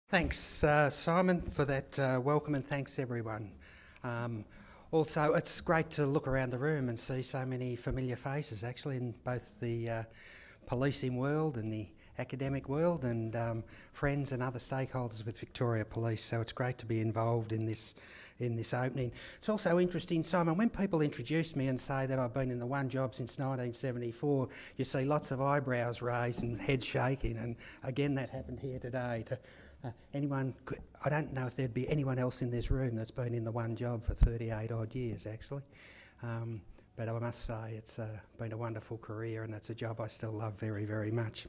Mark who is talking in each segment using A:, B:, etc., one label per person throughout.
A: Thanks, Simon, for that welcome, and thanks everyone. Also, it's great to look around the room and see so many familiar faces, actually, in both the policing world and the academic world, and friends and other stakeholders with Victoria Police. So it's great to be involved in this opening. It's also interesting, Simon, when people introduce me and say that I've been in the one job since 1974, you see lots of eyebrows raised and heads shaking, and again that happened here today. I don't know if there'd be anyone else in this room that's been in the one job for 38 odd years, actually. But I must say it's been a wonderful career, and it's a job I still love very, very much.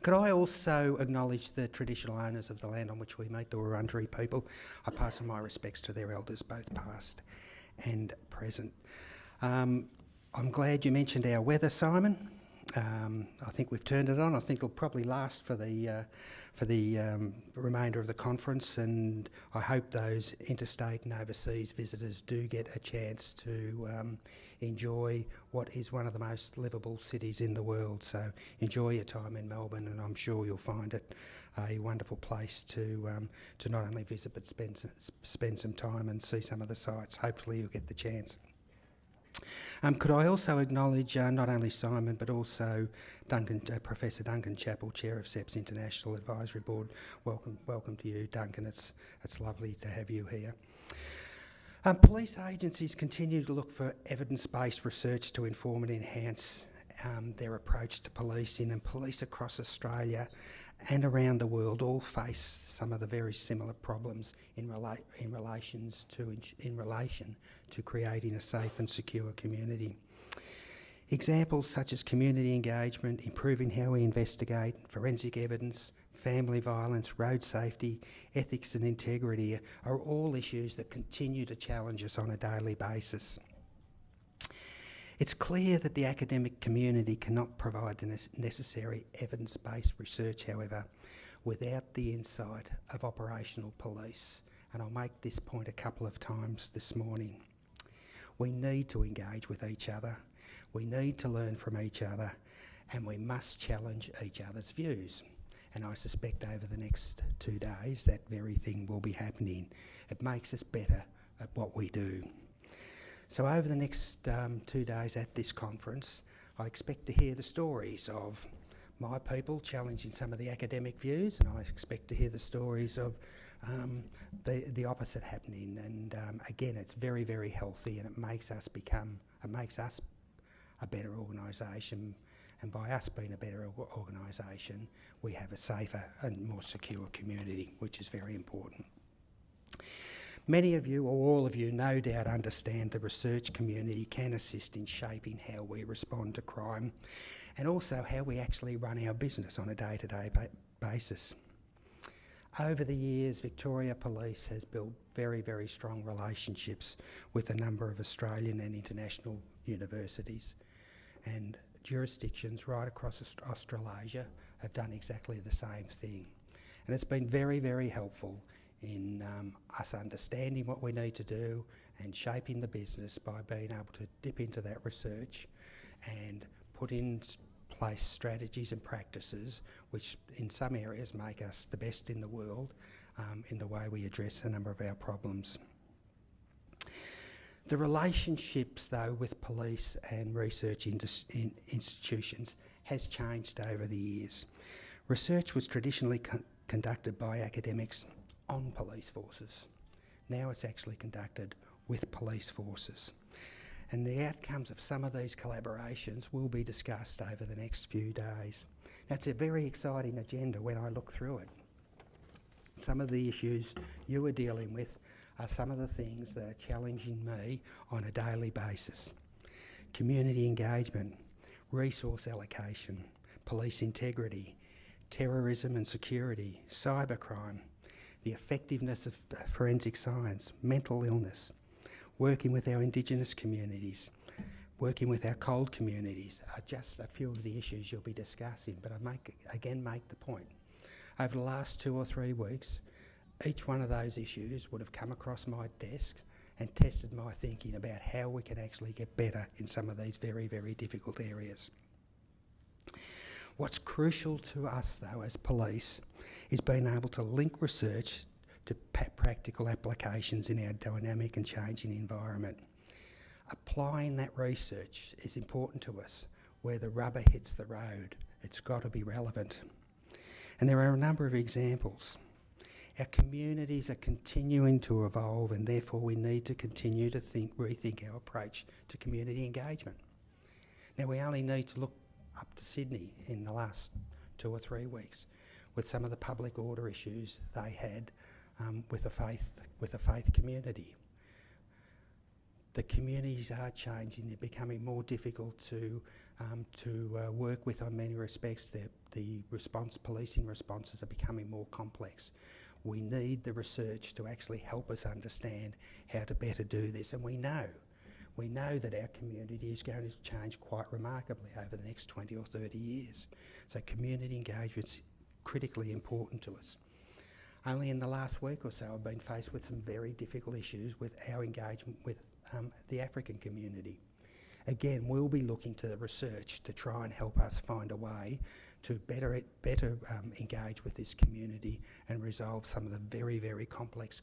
A: Could I also acknowledge the traditional owners of the land on which we meet, the Wurundjeri people? I pass on my respects to their elders, both past and present. I'm glad you mentioned our weather, Simon. I think we've turned it on. I think it'll probably last for the remainder of the conference, and I hope those interstate and overseas visitors do get a chance to enjoy what is one of the most livable cities in the world. So enjoy your time in Melbourne, and I'm sure you'll find it a wonderful place to not only visit but spend some time and see some of the sites. Hopefully you'll get the chance. Could I also acknowledge not only Simon but also Professor Duncan Chappell, Chair of CEPS International Advisory Board. Welcome to you, Duncan. It's lovely to have you here. Police agencies continue to look for evidence-based research to inform and enhance their approach to policing, and police across Australia and around the world all face some of the very similar problems in relation to creating a safe and secure community. Examples such as community engagement, improving how we investigate, forensic evidence, family violence, road safety, ethics and integrity are all issues that continue to challenge us on a daily basis. It's clear that the academic community cannot provide the necessary evidence-based research, however, without the insight of operational police. And I'll make this point a couple of times this morning. We need to engage with each other, we need to learn from each other, and we must challenge each other's views. And I suspect over the next 2 days that very thing will be happening. It makes us better at what we do. So over the next 2 days at this conference, I expect to hear the stories of my people challenging some of the academic views, and I expect to hear the stories of the opposite happening. And again, it's very, very healthy, and it makes us a better organisation. And by us being a better organisation, we have a safer and more secure community, which is very important. Many of you, or all of you, no doubt understand the research community can assist in shaping how we respond to crime, and also how we actually run our business on a day-to-day basis. Over the years, Victoria Police has built very, very strong relationships with a number of Australian and international universities, and jurisdictions right across Australasia have done exactly the same thing. And it's been very, very helpful in us understanding what we need to do and shaping the business by being able to dip into that research and put in place strategies and practices which in some areas make us the best in the world in the way we address a number of our problems. The relationships, though, with police and research institutions has changed over the years. Research was traditionally conducted by academics on police forces. Now it's actually conducted with police forces. And the outcomes of some of these collaborations will be discussed over the next few days. That's a very exciting agenda when I look through it. Some of the issues you are dealing with are some of the things that are challenging me on a daily basis. Community engagement, resource allocation, police integrity, terrorism and security, cybercrime, the effectiveness of forensic science, mental illness, working with our Indigenous communities, working with our cold communities are just a few of the issues you'll be discussing. But I make the point. Over the last 2 or 3 weeks, each one of those issues would have come across my desk and tested my thinking about how we can actually get better in some of these very, very difficult areas. What's crucial to us, though, as police, is being able to link research to practical applications in our dynamic and changing environment. Applying that research is important to us. Where the rubber hits the road, it's got to be relevant. And there are a number of examples. Our communities are continuing to evolve, and therefore we need to continue to rethink our approach to community engagement. Now, we only need to look up to Sydney in the last 2 or 3 weeks with some of the public order issues they had with the faith community. The communities are changing. They're becoming more difficult to work with in many respects. The policing responses are becoming more complex. We need the research to actually help us understand how to better do this, and we know that our community is going to change quite remarkably over the next 20 or 30 years. So community engagement's critically important to us. Only in the last week or so I've been faced with some very difficult issues with our engagement with the African community. Again, we'll be looking to the research to try and help us find a way to better engage with this community and resolve some of the very, very complex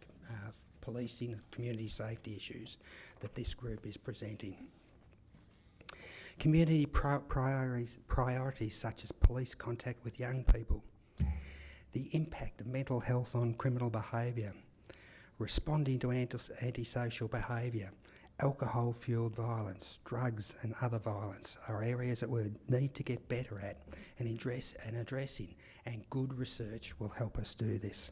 A: policing and community safety issues that this group is presenting. Community priorities such as police contact with young people, the impact of mental health on criminal behaviour, responding to antisocial behaviour, alcohol-fuelled violence, drugs and other violence are areas that we need to get better at and addressing, and good research will help us do this.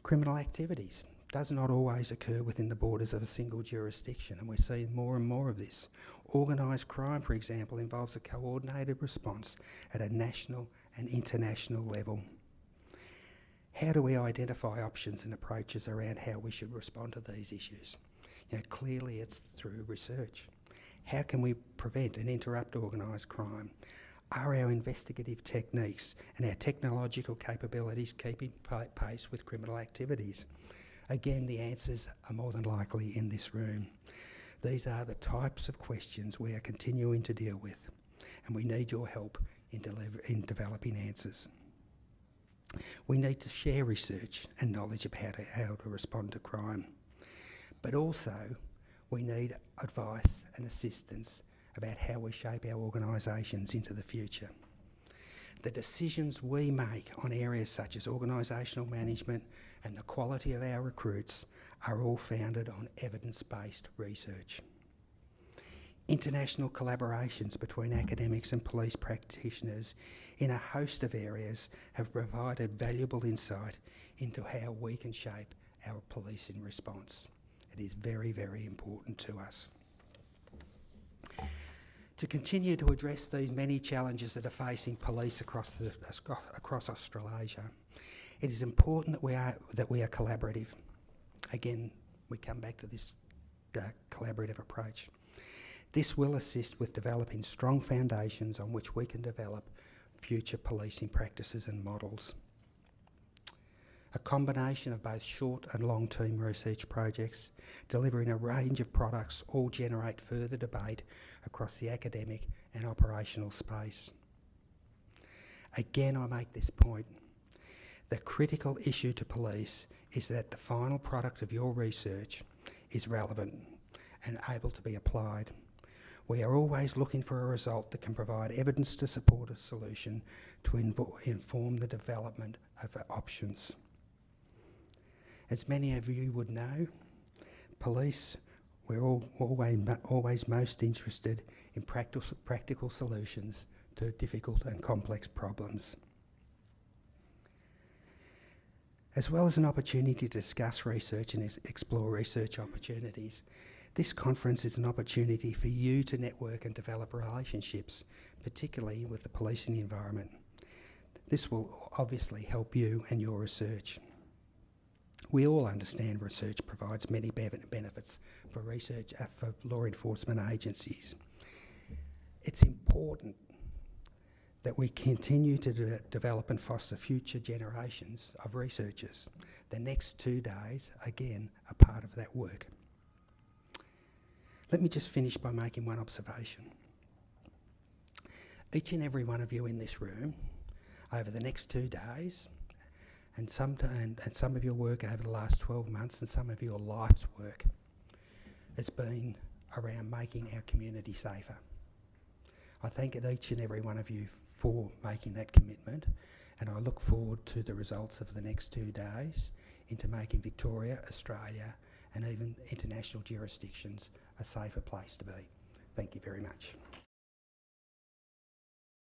A: Criminal activities does not always occur within the borders of a single jurisdiction, and we're seeing more and more of this. Organised crime, for example, involves a coordinated response at a national and international level. How do we identify options and approaches around how we should respond to these issues? Clearly it's through research. How can we prevent and interrupt organised crime? Are our investigative techniques and our technological capabilities keeping pace with criminal activities? Again, the answers are more than likely in this room. These are the types of questions we are continuing to deal with, and we need your help in developing answers. We need to share research and knowledge of how to respond to crime. But also, we need advice and assistance about how we shape our organisations into the future. The decisions we make on areas such as organisational management and the quality of our recruits are all founded on evidence-based research. International collaborations between academics and police practitioners in a host of areas have provided valuable insight into how we can shape our policing response. It is very, very important to us. To continue to address these many challenges that are facing police across Australasia, it is important that we are collaborative. Again, we come back to this collaborative approach. This will assist with developing strong foundations on which we can develop future policing practices and models. A combination of both short and long-term research projects delivering a range of products all generate further debate across the academic and operational space. Again, I make this point. The critical issue to police is that the final product of your research is relevant and able to be applied. We are always looking for a result that can provide evidence to support a solution to inform the development of options. As many of you would know, police, we're always most interested in practical solutions to difficult and complex problems. As well as an opportunity to discuss research and explore research opportunities, this conference is an opportunity for you to network and develop relationships, particularly with the policing environment. This will obviously help you and your research. We all understand research provides many benefits for research for law enforcement agencies. It's important that we continue to develop and foster future generations of researchers. The next 2 days, again, are part of that work. Let me just finish by making one observation. Each and every one of you in this room over the next 2 days, and some of your work over the last 12 months and some of your life's work has been around making our community safer. I thank each and every one of you for making that commitment, and I look forward to the results of the next 2 days into making Victoria, Australia and even international jurisdictions a safer place to be. Thank you very much.